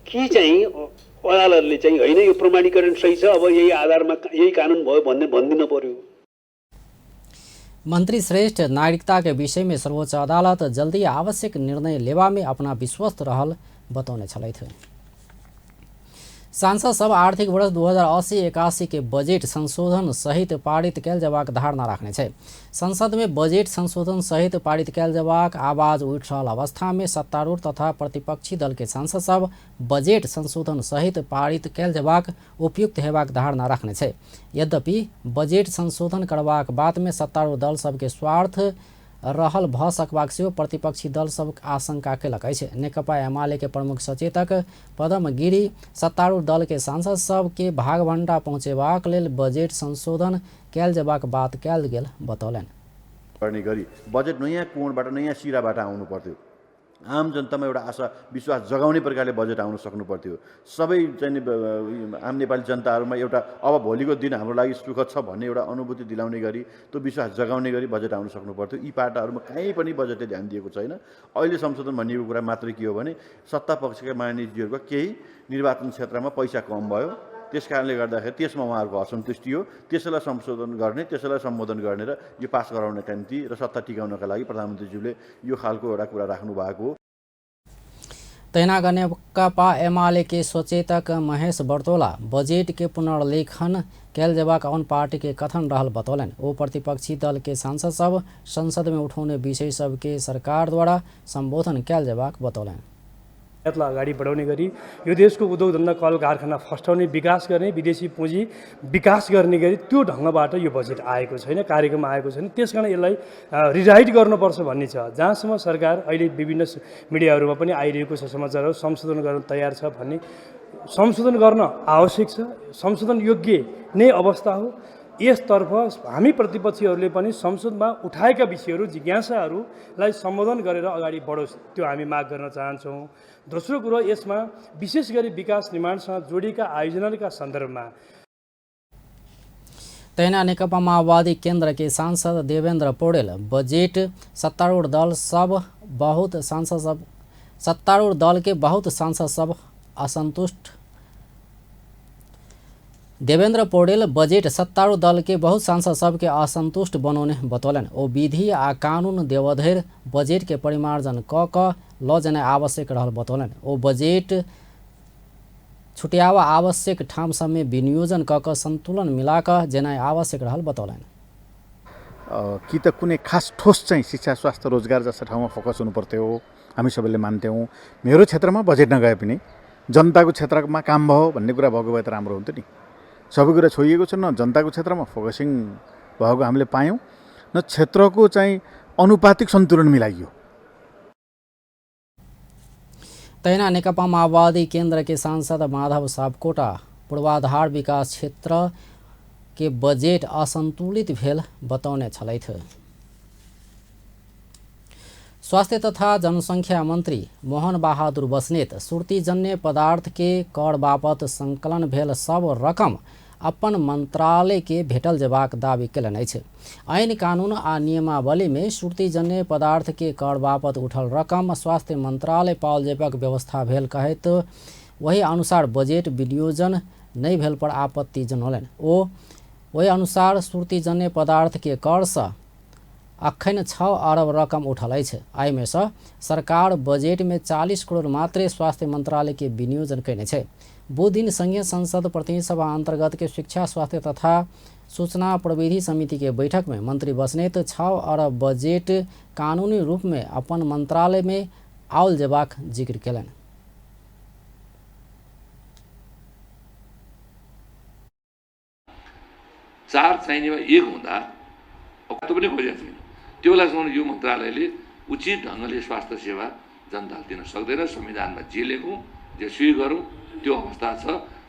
कि चाहिँ अदालतले चाहिँ होइन यो प्रमाणीकरण सही छ अब यही आधारमा यही कानुन भयो भन्ने भनिदिनु पर्यो। मंत्री श्रेष्ठ नागरिकता के विषय में सर्वोच्च अदालत जल्दी आवश्यक निर्णय लेवा में अपना विश्वस्त रहल बतौने छलैथ। सांसद सब आर्थिक वर्ष 2080-81 के बजेट संशोधन सहित पारित कैल जबाक धारणा राख्ने छे। संसद में बजेट संशोधन सहित पारित कैल जबाक आवाज उठ रहल अवस्था में सत्तारूढ़ तथा प्रतिपक्षी दल के सांसद सब बजेट संशोधन सहित पारित कैल जबाक उपयुक्त हेबाक धारणा राख्ने छे। यद्यपि बजेट संशोधन करबाक बाद में सत्तारूढ़ दल सबके स्वार्थ रहल भ सकबाक सेहो प्रतिपक्षी दल सब आशंका केलक अछि। नेकपा एमाले के प्रमुख सचेतक पदम गिरी सत्तारूढ़ दल के सांसद सब के भागभण्डा पहुँचेबाक लेल बजेट संशोधन कैल जबाक बात कैल गेल बतौलनि। गर्ने गरी बजेट नयाँ कोणबाट नयाँ सिराबाट आउनु पर्थ्यो। आम जनतामा एउटा आशा विश्वास जगाउने प्रकारले बजेट आउन सक्नु पर्थ्यो। सबै चाहिँ आम नेपाली जनताहरूमा एउटा अब भोलिको दिन हाम्रो लागि सुखद छ भन्ने एउटा अनुभूति दिलाउने गरी त्यो विश्वास जगाउने गरी बजेट आउन सक्नु पर्थ्यो। यी पाटाहरूमा कहीँ पनि बजेटले ध्यान दिएको छैन। अहिले संशोधन भनिएको कुरा मात्रै के हो भने सत्ता पक्षका मानिसहरूको केही निर्वाचन क्षेत्रमा पैसा कम भयो, त्यसकारणले गर्दाखेरि त्यसमा उहाँहरूको असन्तुष्टि हो। त्यसैलाई संशोधन गर्ने, त्यसैलाई सम्बोधन गर्ने र यो पास गराउनका निम्ति र सत्ता टिकाउनका लागि प्रधानमन्त्रीज्यूले यो खालको एउटा कुरा राख्नु भएको हो। तैना नेकपा एमाले के सचेतक महेश बर्तोला बजेट के पुनर्लेखन कैल जबाक अपन पार्टी के कथन रहल बतौलन। वो प्रतिपक्षी दल के सांसद सब संसद में उठाउने विषय सब के सरकार द्वारा संबोधन कैल जबाक बतौलन। लाई अगाडि बढाउने गरी यो देशको उद्योग धन्दा कल कारखाना फस्टाउने, विकास गर्ने, विदेशी पुँजी विकास गर्ने गरी त्यो ढङ्गबाट यो बजेट आएको छैन, कार्यक्रम आएको छैन। त्यसकारण यसलाई रिराइट गर्नुपर्छ भन्ने छ। जहाँसम्म सरकार अहिले विभिन्न मिडियाहरूमा पनि आइरहेको छ समाचारहरू संशोधन गर्न तयार छ भन्ने, संशोधन गर्न आवश्यक छ, संशोधन योग्य नै अवस्था हो। यसतर्फ हामी प्रतिपक्षीहरूले पनि संसदमा उठाएका विषयहरू जिज्ञासाहरूलाई सम्बोधन गरेर अगाडि बढोस् त्यो हामी माग गर्न चाहन्छौँ। दोस्रो कुरो यसमा विशेष गरी विकास निर्माणसँग जोडिएका आयोजनाका सन्दर्भमा तैना नेकपा माओवादी केन्द्र के सांसद देवेंद्र पौडेल बजेट सत्तारूढ़ दल के बहुत सांसद सब असंतुष्ट देवेंद्र पौडेल बजेट सत्तारूढ़ दल के बहुत सांसद सब के असंतुष्ट बनौने बतौलन। ओ विधि आ कानून देवधेर बजेट के परिमार्जन क ल जना आवश्यक रहल बतौलन। ओ बजेट छुट्यावा आवश्यक ठाम सब में विनियोजन क संतुलन मिलाक जना आवश्यक रहल बतौलन। कि त कुनै खास ठोस चाहिँ शिक्षा, स्वास्थ्य, रोजगार जस्ता ठाउँमा फोकस हुनु पर्थ्यो हामी सबैले मान्थ्यौँ। मेरो क्षेत्रमा बजेट नगए पनि जनताको क्षेत्रमा काम भयो भन्ने कुरा भएको भए त राम्रो हुन्थ्यो नि। सबै कुरा छोइएको छ, न जनताको क्षेत्रमा फोकसिङ भएको हामीले पायौँ, न क्षेत्रको चाहिँ अनुपातिक सन्तुलन मिलाइयो। तैना नेकपा माओवादी केन्द्र के सांसद माधव सापकोटा पूर्वाधार विकास क्षेत्र के बजेट असंतुलित भेल बतौने छलैथ। स्वास्थ्य तथा जनसंख्या मंत्री मोहन बहादुर बस्नेत सुर्तीजन्य पदार्थ के कर बापत संकलन भेल सब रकम अपन मंत्रालय के भेटल जबाक दावी कयलनि अछि। आईन कानून आ नियमावली में सुर्तीजन्य पदार्थ के कर बापत उठल रकम स्वास्थ्य मंत्रालय पाओल जयबाक व्यवस्था भेल कहैत वही अनुसार बजेट विनियोजन नहीं भेल पर आपत्ति जनौलनि। ओ वही अनुसार सुर्तीजन्य पदार्थ के कर से अखन 6 अरब रकम उठल अछि। एहिमे सँ सरकार बजेट में 40 करोड़ मात्रे स्वास्थ्य मंत्रालय के विनियोजन कयने छै। बुध दिन संघीय संसद प्रतिनिधि सभा अंतर्गत के शिक्षा, स्वास्थ्य तथा सूचना प्रविधि समिति के बैठक में मंत्री बस्नेत 6 अरब बजेट कानूनी रूप में अपन मंत्रालय में आउल जबाक जिक्र केलन। चार चाहिनेमा एक हुँदा कस्तो पनि खोजेको छैन। त्यो बेलासम्म यो मन्त्रालयले उचित ढङ्गले स्वास्थ्य सेवा जनतालाई दिन सक्दैन। संविधानमा जे लेखौँ जे सुई गरौँ त्यो अवस्था छ।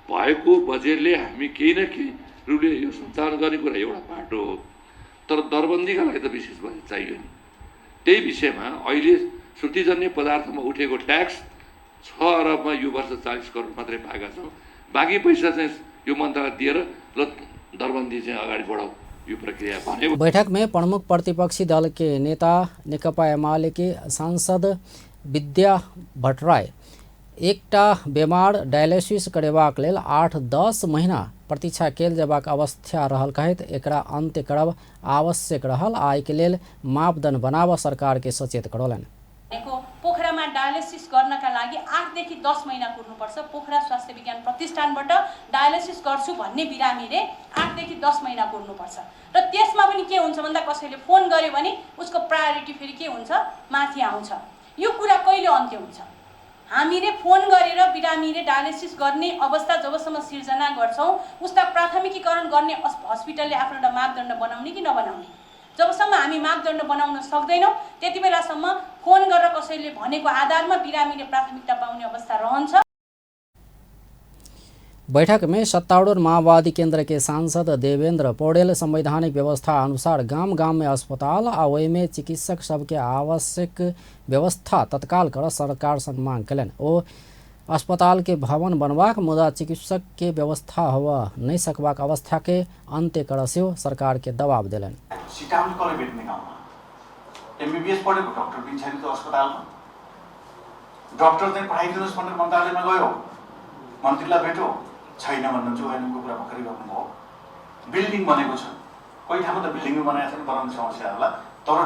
भएको बजेटले हामी केही न केही रूपले यो सञ्चालन गर्ने कुरा एउटा बाटो हो, तर दरबन्दीका लागि त विशेष बजेट चाहियो नि। त्यही विषयमा अहिले सुर्तीजन्य पदार्थमा उठेको ट्याक्स 6 अरबमा यो वर्ष 40 करोड मात्रै पाएका छौँ। बाँकी पैसा चाहिँ यो मन्त्रालय दिएर ल दरबन्दी चाहिँ अगाडि बढाऊ यो प्रक्रिया भने। बैठक में प्रमुख प्रतिपक्षी दल के नेता नेकपा एमाले के सांसद विद्या भट्टराई एकटा बेमार डायलिसिस करेबाक लेल 8-10 महीना प्रतीक्षा कयल जबाक अवस्था रहल कहैत एकरा अन्त्य करब आवश्यक रहल आ एहिके लेल मापदण्ड बनाब सरकार के सचेत करौलनि। पोखरामा डायलिसिस गर्नका लागि 8 देखि 10 महिना कुर्नुपर्छ। पोखरा स्वास्थ्य विज्ञान प्रतिष्ठानबाट डायलिसिस गर्छु भन्ने बिरामीले 8 देखि 10 महिना कुर्नुपर्छ। र त्यसमा पनि के हुन्छ भन्दा कसैले फोन गर्यो भने उसको प्रायोरिटी फेरि के हुन्छ, माथि आउँछ। यो कुरा कहिले अन्त्य हुन्छ? हामीले फोन गरेर बिरामीले डायलिसिस गर्ने अवस्था जबसम्म सिर्जना गर्छौँ उसका प्राथमिकीकरण गर्ने हस्पिटलले आफ्नो एउटा मापदण्ड बनाउने कि नबनाउने। जबसम्म हामी मापदण्ड बनाउन सक्दैनौँ त्यति बेलासम्म फोन गरेर कसैले भनेको आधारमा बिरामीले प्राथमिकता पाउने अवस्था रहन्छ। बैठक में सत्तारूढ़ माओवादी केंद्र के सांसद देवेंद्र पौडेल संवैधानिक व्यवस्था अनुसार गांव गांव में अस्पताल आ ओहि में चिकित्सक सबके आवश्यक व्यवस्था तत्काल कर सरकार सँ मांग कयलनि। ओ अस्पताल के भवन बनबाक मुदा चिकित्सक के व्यवस्था हुआ नहीं सकबाक अवस्था के अंत्य कर सेहो सरकार के दबाव दिलनि। एमबीबीएस पढेको डाक्टर पनि छैन त्यो अस्पतालमा। डाक्टर चाहिँ पठाइदिनुहोस् भनेर मन्त्रालयमा गयो, मन्त्रीलाई भेट्यो, छैन भन्नुहुन्छ। उहाँको कुरा भर्खरै गर्नुभयो। बिल्डिङ बनेको छ, कोही ठाउँमा त बिल्डिङ बनाएको छैन, बनाउने समस्या होला। तर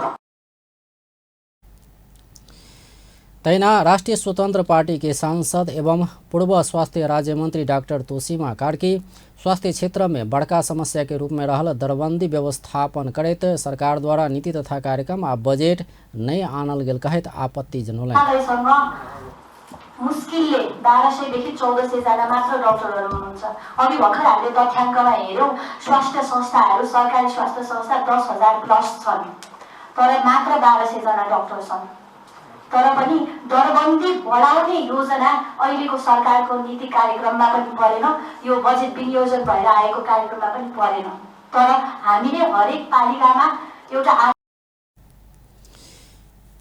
तैना राष्ट्रीय स्वतंत्र पार्टी के सांसद एवं पूर्व स्वास्थ्य राज्य मंत्री डॉक्टर तोसीमा कार्की स्वास्थ्य क्षेत्र में बड़का समस्या के रूप में रहल दरबंदी व्यवस्थापन करैत सरकार द्वारा नीति तथा कार्यक्रम आ बजेट नहीं आनल गेल कहैत आपत्ति जनौलनि। मुस्किलले 1200 देखि 1400 जना मात्र डाक्टरहरू हुनुहुन्छ। अघि भर्खर हामीले तथ्याङ्कमा हेर्यौं स्वास्थ्य संस्थाहरू सरकारी स्वास्थ्य संस्था 10,000 प्लस छन् तर मात्र 1200 जना डाक्टर छन्। तर पनि दरबन्दी बढाउने योजना अहिलेको सरकारको नीति कार्यक्रममा पनि परेन, यो बजेट विनियोजन भएर आएको कार्यक्रममा पनि परेन। तर हामीले हरेक पालिकामा एउटा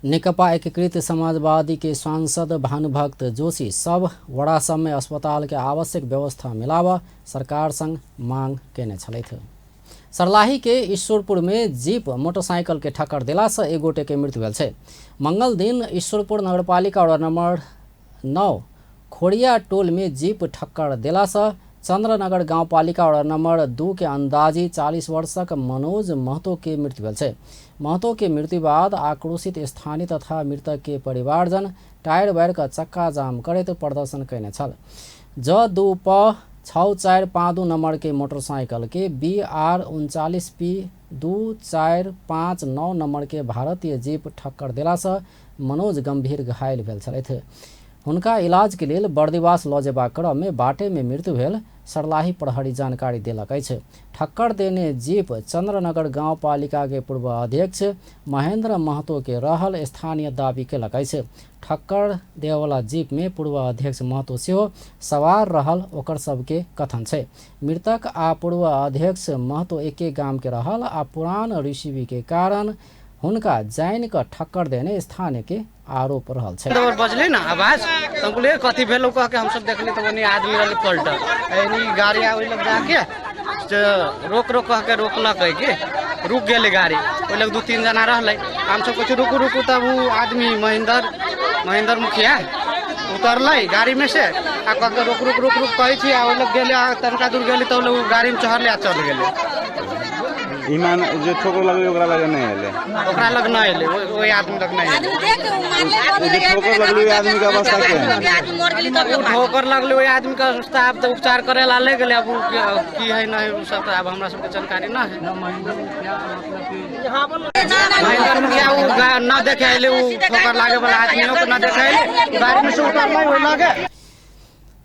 नेकपा एकीकृत समाजवादी के सांसद भानुभक्त जोशी सब वड़ा सब में अस्पताल के आवश्यक व्यवस्था मिलावा सरकार संग मांग केने छलैथ। सर्लाही के ईश्वरपुर में जीप मोटरसाइकिल के ठक्कर दिला से एक गोटे के मृत्यु भेल छै। मंगल दिन ईश्वरपुर नगरपालिका वड़ा नंबर 9 खोड़िया टोल में जीप ठक्कर दिला से चंद्रनगर गाउँपालिका वड़ा नंबर 2 के अंदाजी 40 वर्षक मनोज महतो के मृत्यु भेल छै। महतो के मृत्यु बाद आक्रोशित स्थानीय तथा मृतक के परिवारजन टायर बायर का चक्का जाम करैत प्रदर्शन कैने छल। ज2 प 6452 नंबर के मोटरसाइकिल के BR 39P 2459 नंबर के भारतीय जीप ठक्कर दिला से मनोज गंभीर घायल भेल छलैथ। हुनका इलाज के लिए बर्दिवास लऽ जेबाक क्रम में बाटे में मृत्यु भेल सर्लाही प्रहरी जानकारी देलक अछि। ठक्कर देने जीप चंद्रनगर गाउँपालिका के पूर्व अध्यक्ष महेंद्र महतो के रहल स्थानीय दावी केलक अछि। ठक्कर देवाला जीप में पूर्व अध्यक्ष महतो सेहो सवार रहल ओकर सबके कथन छै। मृतक आ पूर्व अध्यक्ष महतो एके गाम के रहल आ पुरान रिसीवी के कारण हुनका जान का ठक्कर देने स्थानीय के आरोप रहल छै। बजले ना आवाज तो बोले कथी भेलो कह के हम सब देखले तो बनी आदमी रहले पलट एनी गाड़ी आवे लग जाके रोक रोक कह के रोकला कह के रुक गेले गाड़ी ओइ लग 2-3 जना रहले हम सब कुछ रुकू रुकू तब वो आदमी महेंद्र मुखिया उतरले गाड़ी में से आ कह के रुक रुक रुक रुक कहि छी आ ओइ लग गेले तनका दूर गेले तो लोग गाड़ी में चढ़ले आ चल गेले ईमान जो ठोकर लगले ओकरा लगे नहीं हेले ओकरा लग ना एले ओइ आदमी लग ना एले ठोकर लगले आदमी के अवस्था के ठोकर लगले ओइ आदमी के अवस्था अब तो उपचार करे ला ले गेले अब की है ना है सब तो अब हमरा सब के जानकारी ना है महेंद्र मुखिया ना देखे आइले उ ठोकर लागे वाला आदमी को ना देखे आइले गाड़ी में से उतारले ओइ लगे।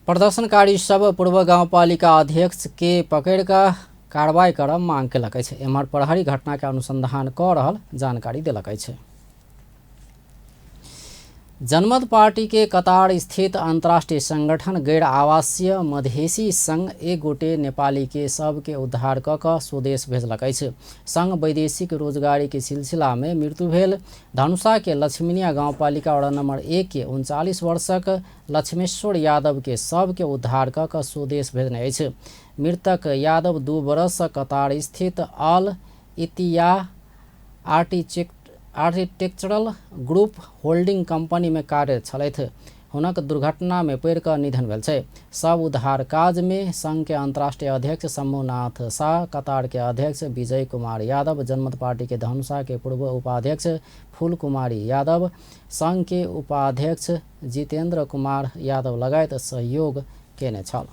प्रदर्शनकारी सब पूर्व गाउँपालिका अध्यक्ष के पकड़ का कार्रवाई कर मांग केलक छै। एम्हर प्रहरी घटना के अनुसंधान क रहल जानकारी देलक छै। जनमत पार्टी के कतार स्थित अंतर्राष्ट्रीय संगठन गैर आवासीय मधेसी संघ एक गोटे नेपाली के सब के उद्धार क स्वदेश भेजलक छै। संघ वैदेशिक रोजगारी के सिलसिला में मृत्यु भेल धनुषा के लक्ष्मीनिया गाउँपालिका वडा नंबर 1 के 39 वर्षक लक्ष्मेश्वर यादव के सब के उद्धार क स्वदेश भेजने छै। मृतक यादव 2 बरस कतार स्थित अल इतिया आर्किटेक्चरल ग्रुप होल्डिंग कंपनी में कार्य छलैथ। हुनक दुर्घटना में पड़ कऽ निधन भेल छै। सब उद्धार काज में संघ के अंतर्राष्ट्रीय अध्यक्ष शंभुनाथ शाह, कतार के अध्यक्ष विजय कुमार यादव, जनमत पार्टी के धनुषा के पूर्व उपाध्यक्ष फूल कुमारी यादव, संघ के उपाध्यक्ष जितेंद्र कुमार यादव लगायत सहयोग केने छल।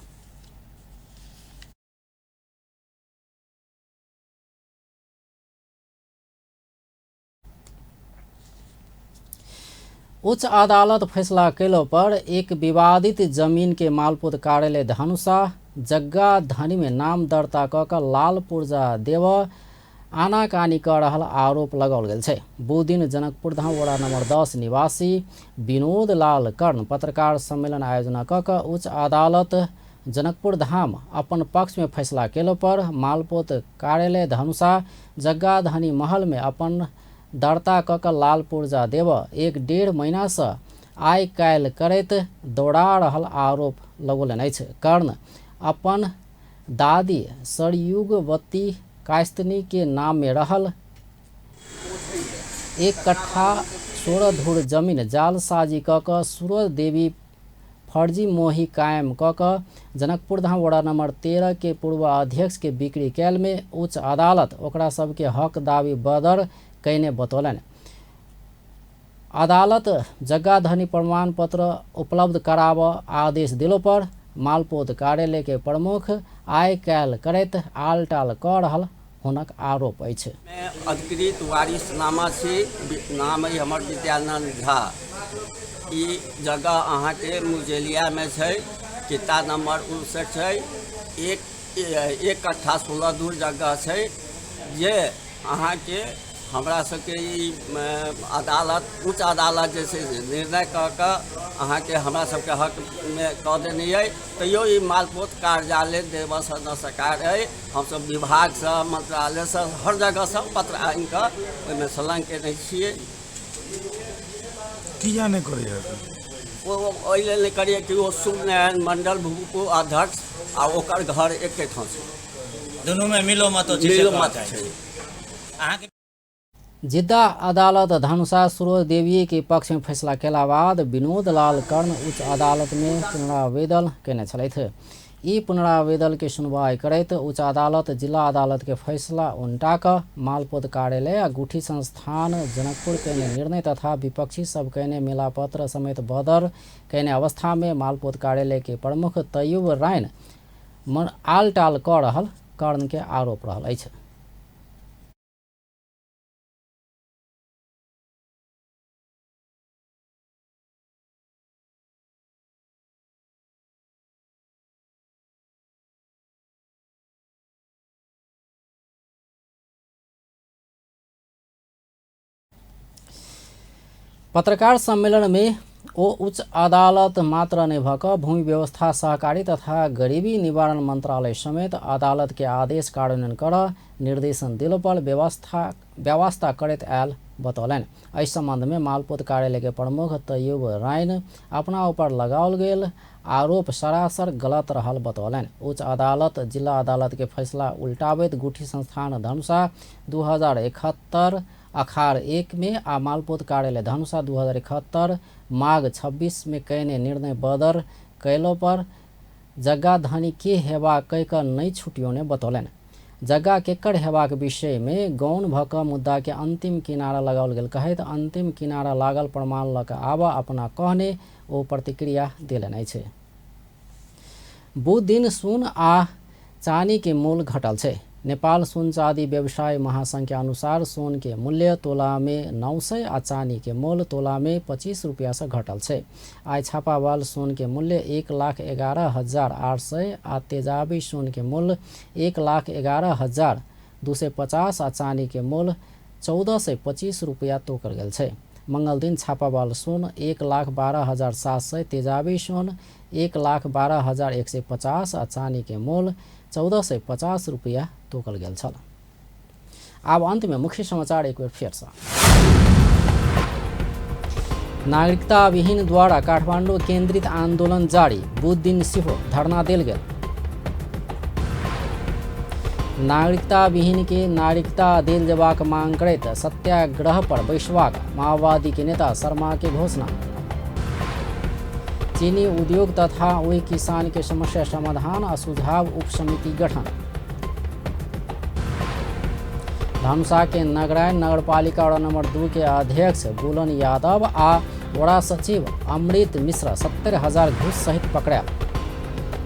उच्च अदालत फैसला कैलो पर एक विवादित जमीन के मालपोत कार्यालय धनुषा जग्गा धनी में नाम दर्ता क लाल पूर्जा देव आनाकानी कर रहल आरोप लगाओल गेल छै। बुधदिन जनकपुर धाम वडा नंबर 10 निवासी विनोद लाल कर्ण पत्रकार सम्मेलन आयोजना क उच्च अदालत जनकपुर धाम अपन पक्ष में फैसला कैलो पर मालपोत कार्यालय धनुषा जग्गा धनी महल में अपन दर्ता क लाल पूर्जा देव 1.5 महीना से आय कायल करैत दौड़ा रहल आरोप लगौलनि अछि। कर्ण अपन दादी सरयुगवती कास्तनी के नाम में रहल 1 कट्ठा 16 धूर जमीन जालसाजी क सूरज देवी फर्जी मोही कायम क जनकपुर धाम वडा नंबर 13 के पूर्व अध्यक्ष के बिक्री कैल में उच्च अदालत ओकरा सबके हक दावी बदर कैने बतौलन। अदालत जग्गा धनी प्रमाण पत्र उपलब्ध कराव आदेश दिलो पर मालपोत कार्यालय के प्रमुख आय कायल करैत आलटाल क रहल हुनक आरोप अछि। मैं अधिकृत वारिस नामा से नाम है हमर विद्यानंद झा। ई जगह अहाँ के मुजेलिया में छै, किता नंबर 59 छै। एक कट्ठा 16 दूर जगह छै जे अहाँ के हमरा सबके अदालत उच्च अदालत जे छै निर्णय क अहाँ के हमरा सबके हक में कह देने है। तैयो ई मालपोत कार्यालय देव से न सकार है। हम सब विभाग से मंत्रालय से हर जगह से पत्र आनि क ओहिमे संलग्न केने छियै। किया नहीं करिए ओहि लेल नहीं करिए कि वो सुनारायण मंडल भूपू अध्यक्ष आ ओकर घर एके ठाम छै। दोनों में मिलो मत छै। जिद्दा अदालत धनुषा सूरज देवी के पक्ष में फैसला केला बाद विनोद लाल कर्ण उच्च अदालत में पुनरावेदन केने छलैथ। ई पुनरावेदन के सुनवाई करैत उच्च अदालत जिला अदालत के फैसला उल्टा क मालपोत कार्यालय आ गुठी संस्थान जनकपुर कैने निर्णय तथा विपक्षी सब कैने मिलापत्र समेत बदर कैने अवस्था में मालपोत कार्यालय के प्रमुख तैयूब रायन आलटाल क रहल कर्ण के आरोप रहल अछि। पत्रकार सम्मेलन में ओ उच्च अदालत मात्र नहीं भक भूमि व्यवस्था सहकारी तथा गरीबी निवारण मंत्रालय समेत अदालत के आदेश कार्यान्वयन कर निर्देशन दिलो पर व्यवस्था करैत आयल बतौलन। इस संबंध में मालपोत कार्यालय के प्रमुख तैयूब रायन अपना ऊपर लगाओल गेल आरोप सरासर गलत रहल बतौलन। उच्च अदालत जिला अदालत के फैसला उल्टावैत गुठी संस्थान धनुषा 2071 अखाड़ 1 में आ मालपोत कार्यालय धनुषा 2071 माघ 26 में कैने निर्णय बदर कैलो पर जग्गा धनी के हेबा कह नहीं छुटियों ने बतौलन। जगह केकर हेबाक विषय में गौन भऽ कऽ मुद्दा के अंतिम किनारा लगाओल गेल कहैत अंतिम किनारा लागल प्रमाण लऽ कऽ आबऽ अपना कहने ओ प्रतिक्रिया देलनि अछि। बुध दिन सोन आ चानी के मूल्य घटल छै। नेपाल सोन चाँदी व्यवसाय महासंघ के अनुसार सोन के मूल्य तोला में 900 आ चानी के मूल्य तोला में 25 रुपया से घटल छै। आइ छापावाल सोन के मूल्य 1,11,800 आ तेजाबी सोन के मूल्य 1,11,250 आ चानी के मूल्य 1425 रुपया तोकल गेल छै। मंगल दिन छापावाल सोन 1,12,700, तेजाबी सोन 1,12,150 आ चानी के मूल्य 1450 रुपया तोकल गेल छल। आब अंत में मुख्य समाचार एक बेर फेर सँ। नागरिकता विहीन द्वारा काठमाडौँ केन्द्रित आंदोलन जारी, बुध दिन सेहो धरना देल गेल। नागरिकता विहीन के नागरिकता देल जबाक मांग करैत सत्याग्रह पर बैसबाक माओवादी के नेता शर्मा के घोषणा। चीनी उद्योग तथा ओहि किसान के समस्या समाधान आ सुझाव उप समिति गठन। धनुषा के नगरायन नगरपालिका वड़ा नंबर 2 के अध्यक्ष बुलन यादव आ वड़ा सचिव अमृत मिश्रा 70,000 घूस सहित पकड़ायल।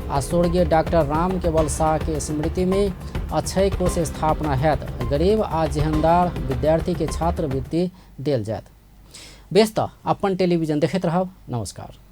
आ स्वर्गीय डॉक्टर राम केवल शाह के स्मृति में अक्षय कोष स्थापना हैत, गरीब आ जेहनदार विद्यार्थी के छात्रवृत्ति देल जायत। बेस तऽ अपन टेलीविजन देखैत रहब। नमस्कार।